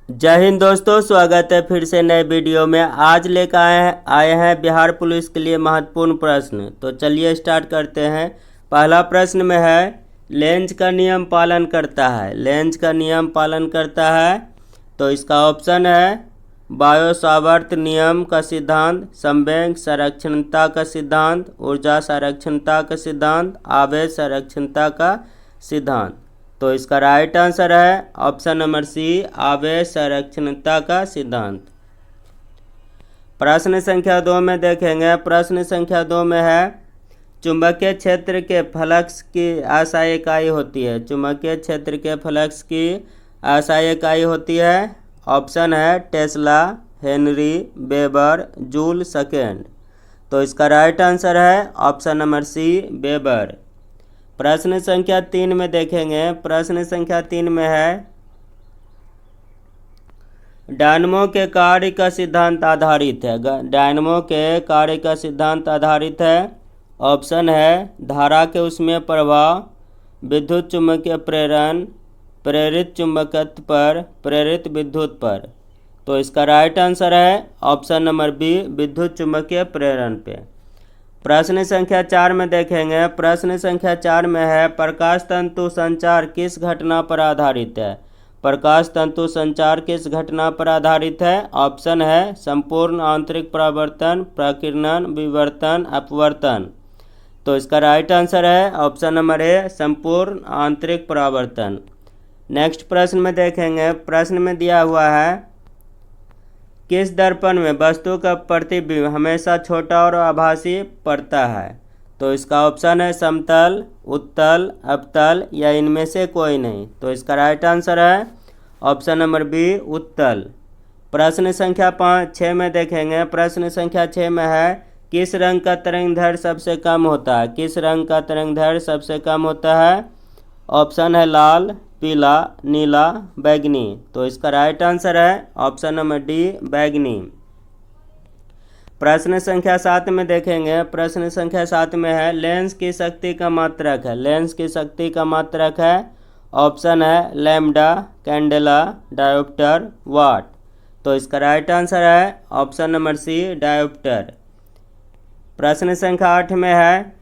जय हिंद दोस्तों, स्वागत है फिर से नए वीडियो में। आज लेकर आए हैं बिहार पुलिस के लिए महत्वपूर्ण प्रश्न। तो चलिए स्टार्ट करते हैं। पहला प्रश्न में है, लेंज का नियम पालन करता है। लेंज का नियम पालन करता है तो इसका ऑप्शन है बायो सावर्त नियम का सिद्धांत, संवेग संरक्षणता का सिद्धांत, ऊर्जा संरक्षणता का सिद्धांत, आवेश संरक्षणता का सिद्धांत। तो इसका राइट आंसर है ऑप्शन नंबर सी, आवेश संरक्षणता का सिद्धांत। प्रश्न संख्या 2 में देखेंगे। प्रश्न संख्या 2 में है, चुंबकीय क्षेत्र के फ्लक्स की आसाई इकाई होती है। चुंबकीय क्षेत्र के फ्लक्स की आसाई इकाई होती है। ऑप्शन है Tesla, Henry, weber, joule, second. तो इसका राइट आंसर है ऑप्शन नंबर सी, वेबर। प्रश्न संख्या 3 में देखेंगे। प्रश्न संख्या 3 में है, डायनमो के कार्य का सिद्धांत आधारित है। डायनमो के कार्य का सिद्धांत आधारित है। ऑप्शन है धारा के ऊष्मीय प्रवाह, विद्युत चुम्बकीय प्रेरण, प्रेरित चुंबकत्व पर, प्रेरित विद्युत पर। तो इसका राइट आंसर है ऑप्शन नंबर बी, विद्युत चुंबकीय प्रेरण पे। प्रश्न संख्या 4 में देखेंगे। प्रश्न संख्या 4 में है, प्रकाश तंतु संचार किस घटना पर आधारित है। प्रकाश तंतु संचार किस घटना पर आधारित है। ऑप्शन है संपूर्ण आंतरिक परावर्तन, प्रकीर्णन, विवर्तन, अपवर्तन। तो इसका राइट आंसर है ऑप्शन नंबर ए, संपूर्ण आंतरिक परावर्तन। नेक्स्ट प्रश्न में देखेंगे। प्रश्न में दिया हुआ है, किस दर्पण में वस्तु का प्रतिबिंब हमेशा छोटा और आभासी पड़ता है। तो इसका ऑप्शन है समतल, उत्तल, अवतल या इनमें से कोई नहीं। तो इसका राइट आंसर है ऑप्शन नंबर बी, उत्तल। प्रश्न संख्या 6 में देखेंगे। प्रश्न संख्या 6 में है, किस रंग का तरंगदैर्घ्य सबसे कम होता है। किस रंग का तरंगदैर्घ्य सबसे कम होता है। ऑप्शन है लाल, पीला, नीला, बैगनी। तो इसका राइट आंसर है ऑप्शन नंबर डी, बैगनी। प्रश्न संख्या 7 में देखेंगे। प्रश्न संख्या 7 में है, लेंस की शक्ति का मात्रक है। लेंस की शक्ति का मात्रक है। ऑप्शन है लैम्डा, कैंडेला, डायोप्टर, वाट। तो इसका राइट आंसर है ऑप्शन नंबर सी, डायोप्टर। प्रश्न संख्या 8 में है,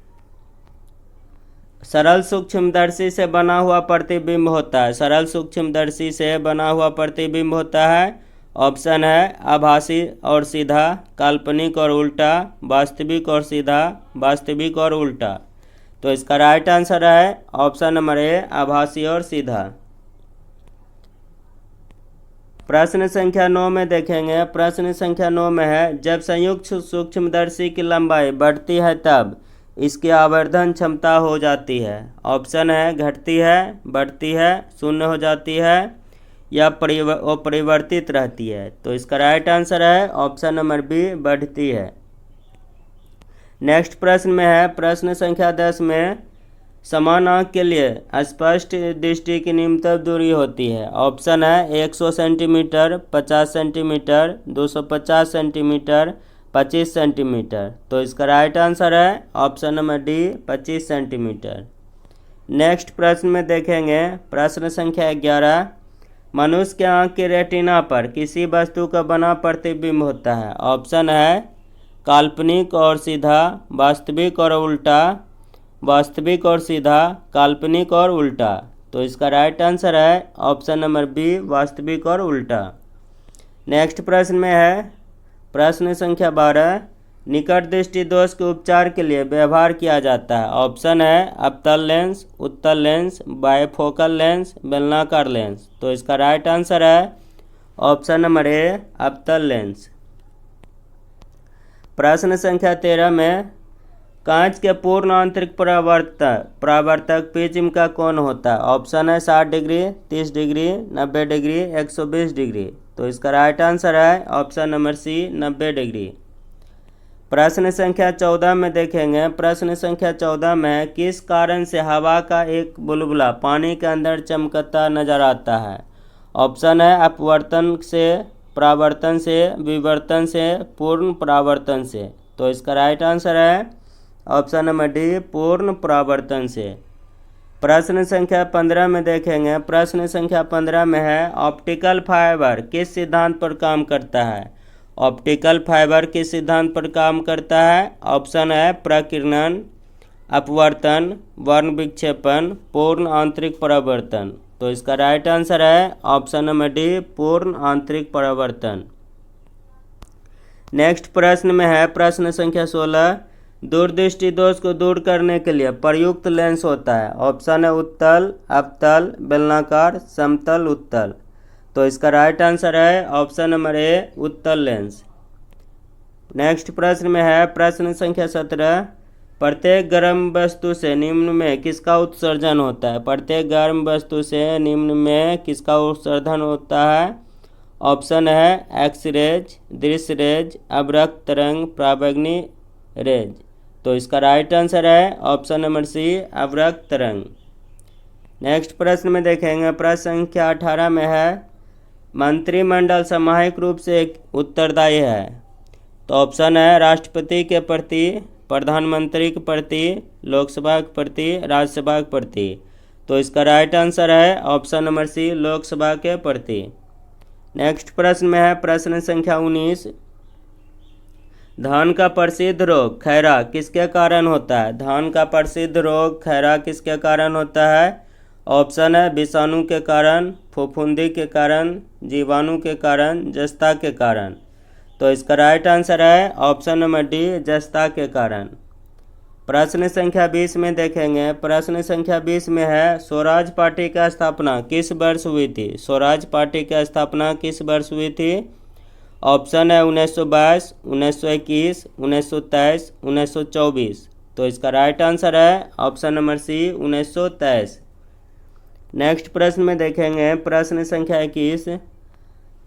सरल सूक्ष्मदर्शी से बना हुआ प्रतिबिंब होता है। सरल सूक्ष्मदर्शी से बना हुआ प्रतिबिंब होता है। ऑप्शन है आभासी और सीधा, काल्पनिक और उल्टा, वास्तविक और सीधा, वास्तविक और उल्टा। तो इसका राइट आंसर है ऑप्शन नंबर ए, आभासी और सीधा। प्रश्न संख्या 9 में देखेंगे। प्रश्न संख्या 9 में है, जब संयुक्त सूक्ष्मदर्शी की लंबाई बढ़ती है तब इसकी आवर्धन क्षमता हो जाती है। ऑप्शन है घटती है, बढ़ती है, शून्य हो जाती है या परिवर्तित रहती है। तो इसका राइट आंसर है ऑप्शन नंबर बी, बढ़ती है। नेक्स्ट प्रश्न में है, प्रश्न संख्या 10 में, समान आँख के लिए स्पष्ट दृष्टि की न्यूनतम दूरी होती है। ऑप्शन है 100 सेंटीमीटर, 50 सेंटीमीटर, 250 सेंटीमीटर, 25 सेंटीमीटर। तो इसका राइट आंसर है option number D, 25 centimetre. Next प्रश्न में देखेंगे। प्रश्न संख्या 11, मनुष्य के आँख के रेटिना पर किसी वस्तु का बना प्रतिबिंब होता है। ऑप्शन है काल्पनिक और सीधा, वास्तविक और उल्टा, वास्तविक और सीधा, काल्पनिक और उल्टा। तो इसका राइट आंसर है ऑप्शन नंबर बी, वास्तविक और उल्टा। नेक्स्ट प्रश्न में है, प्रश्न संख्या 12, निकट दृष्टि दोष के उपचार के लिए व्यवहार किया जाता है। ऑप्शन है अवतल लेंस, उत्तल लेंस, बायफोकल लेंस, बेलनाकार लेंस। तो इसका राइट आंसर है ऑप्शन नंबर ए, अवतल लेंस। प्रश्न संख्या 13 में, कांच के पूर्ण आंतरिक परावर्तक प्रिज्म का कोण होता है। ऑप्शन है 60 डिग्री, 30 डिग्री, 90 डिग्री, 120 डिग्री। तो इसका राइट आंसर है ऑप्शन नंबर सी, 90 डिग्री। प्रश्न संख्या 14 में देखेंगे। प्रश्न संख्या 14 में, किस कारण से हवा का एक बुलबुला पानी के अंदर चमकता नजर आता है। ऑप्शन है अपवर्तन से, परावर्तन से, विवर्तन से, पूर्ण परावर्तन से। तो इसका राइट आंसर है ऑप्शन नंबर डी, पूर्ण परावर्तन से। प्रश्न संख्या 15 में देखेंगे। प्रश्न संख्या 15 में है ऑप्टिकल फाइबर किस सिद्धांत पर काम करता है। ऑप्टिकल फाइबर किस सिद्धांत पर काम करता है। ऑप्शन है प्रकीर्णन, अपवर्तन, वर्ण विक्षेपण, पूर्ण आंतरिक परावर्तन। तो इसका राइट आंसर है ऑप्शन नंबर डी, पूर्ण आंतरिक परावर्तन। नेक्स्ट प्रश्न में है प्रश्न संख्या 16, दूरदृष्टि दोष को दूर करने के लिए प्रयुक्त लेंस होता है। ऑप्शन है उत्तल, अवतल, बेलनाकार, समतल, उत्तल। तो इसका राइट आंसर है ऑप्शन नंबर ए, उत्तल लेंस। नेक्स्ट प्रश्न में है प्रश्न संख्या 17, प्रत्येक गर्म वस्तु से निम्न में किसका उत्सर्जन होता है। प्रत्येक गर्म वस्तु से निम्न में किसका उत्सर्जन होता है। ऑप्शन है एक्स रेज, दृश्य रेज, अवरक्त तरंग, पराबैंगनी रेज। तो इसका राइट आंसर है ऑप्शन नंबर सी, अवरक्त तरंग। नेक्स्ट प्रश्न में देखेंगे प्रश्न संख्या 18 में है मंत्रिमंडल सामूहिक रूप से उत्तरदायी है। तो ऑप्शन है राष्ट्रपति के प्रति, प्रधानमंत्री के प्रति, लोकसभा के प्रति, राज्यसभा के प्रति। तो इसका राइट आंसर है ऑप्शन नंबर सी, लोकसभा के प्रति। नेक्स्ट प्रश्न में है प्रश्न संख्या 19, धान का प्रसिद्ध रोग खैरा किसके कारण होता है। धान का प्रसिद्ध रोग खैरा किसके कारण होता है। ऑप्शन है विषाणु के कारण, फफूंदी के कारण, जीवाणु के कारण, जस्ता के कारण। तो इसका राइट आंसर है ऑप्शन नंबर डी, जस्ता के कारण। प्रश्न संख्या 20 में देखेंगे। प्रश्न संख्या 20 में है स्वराज पार्टी की स्थापना किस वर्ष हुई थी। स्वराज पार्टी की स्थापना किस वर्ष हुई थी। ऑप्शन है 1922, 1921, 1923, 1924। तो इसका राइट आंसर है ऑप्शन नंबर सी, 1923। नेक्स्ट प्रश्न में देखेंगे प्रश्न संख्या 21,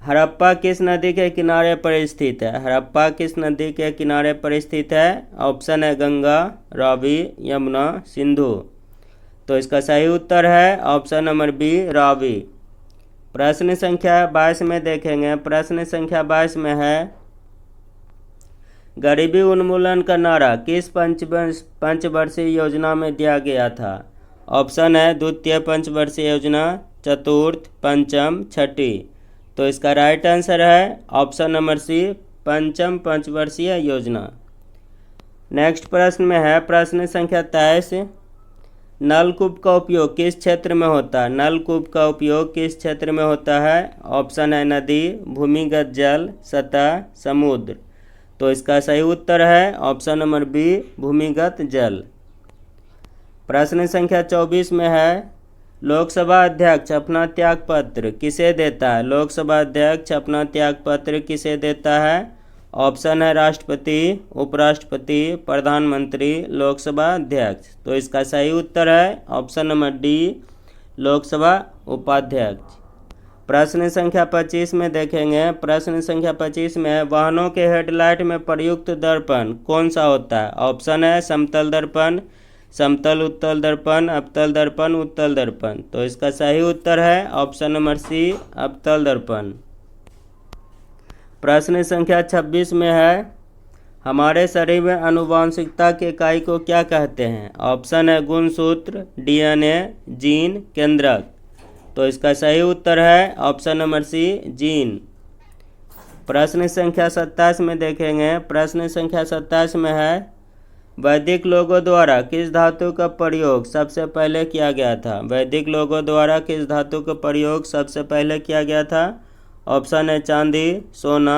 हड़प्पा किस नदी के किनारे पर स्थित है। हड़प्पा किस नदी के किनारे पर स्थित है। ऑप्शन है गंगा, रावी, यमुना, सिंधु। तो इसका सही उत्तर है ऑप्शन नंबर बी, रावी। प्रश्न संख्या 22 में देखेंगे। प्रश्न संख्या 22 में है गरीबी उन्मूलन का नारा किस पंचवर्षीय योजना में दिया गया था। ऑप्शन है द्वितीय पंचवर्षीय योजना, चतुर्थ, पंचम, छठी। तो इसका राइट आंसर है ऑप्शन नंबर सी, पंचम पंचवर्षीय योजना। नेक्स्ट प्रश्न में है प्रश्न संख्या 23, नलकूप का उपयोग किस क्षेत्र में होता है। नलकूप का उपयोग किस क्षेत्र में होता है। ऑप्शन है नदी, भूमिगत जल, सतह, समुद्र। तो इसका सही उत्तर है ऑप्शन नंबर बी, भूमिगत जल। प्रश्न संख्या 24 में है लोकसभा अध्यक्ष अपना त्यागपत्र किसे देता है। लोकसभा अध्यक्ष अपना त्यागपत्र किसे देता है। ऑप्शन है राष्ट्रपति, उपराष्ट्रपति, प्रधानमंत्री, लोकसभा अध्यक्ष। तो इसका सही उत्तर है ऑप्शन नंबर डी, लोकसभा उपाध्यक्ष। प्रश्न संख्या 25 में देखेंगे। प्रश्न संख्या 25 में वाहनों के हेडलाइट में प्रयुक्त दर्पण कौन सा होता है। ऑप्शन है समतल दर्पण, समतल उत्तल दर्पण, अवतल दर्पण, उत्तल दर्पण। तो इसका सही उत्तर है ऑप्शन नंबर सी, अवतल दर्पण। प्रश्न संख्या 26 में है हमारे शरीर में आनुवांशिकता के इकाई को क्या कहते हैं। ऑप्शन है गुणसूत्र, डीएनए, जीन, केंद्रक। तो इसका सही उत्तर है ऑप्शन नंबर सी, जीन। प्रश्न संख्या 27 में देखेंगे। प्रश्न संख्या 27 में है वैदिक लोगों द्वारा किस धातु का प्रयोग सबसे पहले किया गया था। वैदिक लोगों द्वारा किस धातु का प्रयोग सबसे पहले किया गया था। ऑप्शन है चांदी, सोना,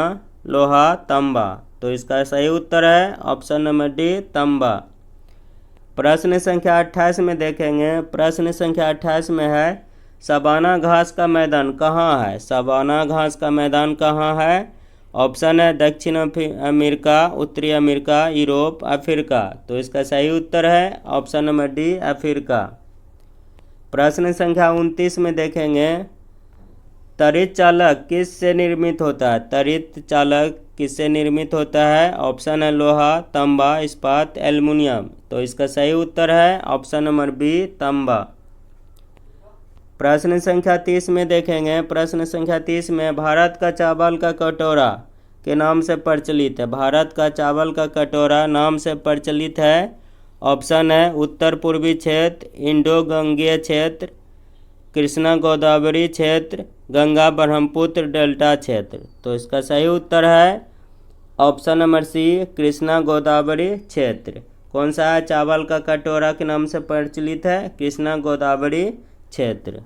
लोहा, तांबा। तो इसका सही उत्तर है ऑप्शन नंबर डी, तांबा। प्रश्न संख्या 28 में देखेंगे। प्रश्न संख्या 28 में है सवाना घास का मैदान कहाँ है। सवाना घास का मैदान कहाँ है। ऑप्शन है दक्षिण अमेरिका, उत्तरी अमेरिका, यूरोप, अफ्रीका। तो इसका सही उत्तर है ऑप्शन नंबर डी, अफ्रीका। प्रश्न संख्या 29 में देखेंगे त्वरित चालक किस से निर्मित होता है। त्वरित चालक किससे निर्मित होता है। ऑप्शन है लोहा, तांबा, इस्पात, एल्युमिनियम। तो इसका सही उत्तर है ऑप्शन नंबर बी, तांबा। प्रश्न संख्या 30 में देखेंगे। प्रश्न संख्या 30 में भारत का चावल का कटोरा के नाम से प्रचलित है। भारत का चावल का कटोरा नाम से प्रचलित है। ऑप्शन है उत्तर पूर्वी क्षेत्र, इंडो गंगीय क्षेत्र, कृष्णा गोदावरी क्षेत्र, गंगा ब्रह्मपुत्र डेल्टा क्षेत्र। तो इसका सही उत्तर है option number C, Krishna Godavari क्षेत्र। कौन सा है चावल का कटोरा के नाम से प्रचलित है? कृष्णा गोदावरी क्षेत्र।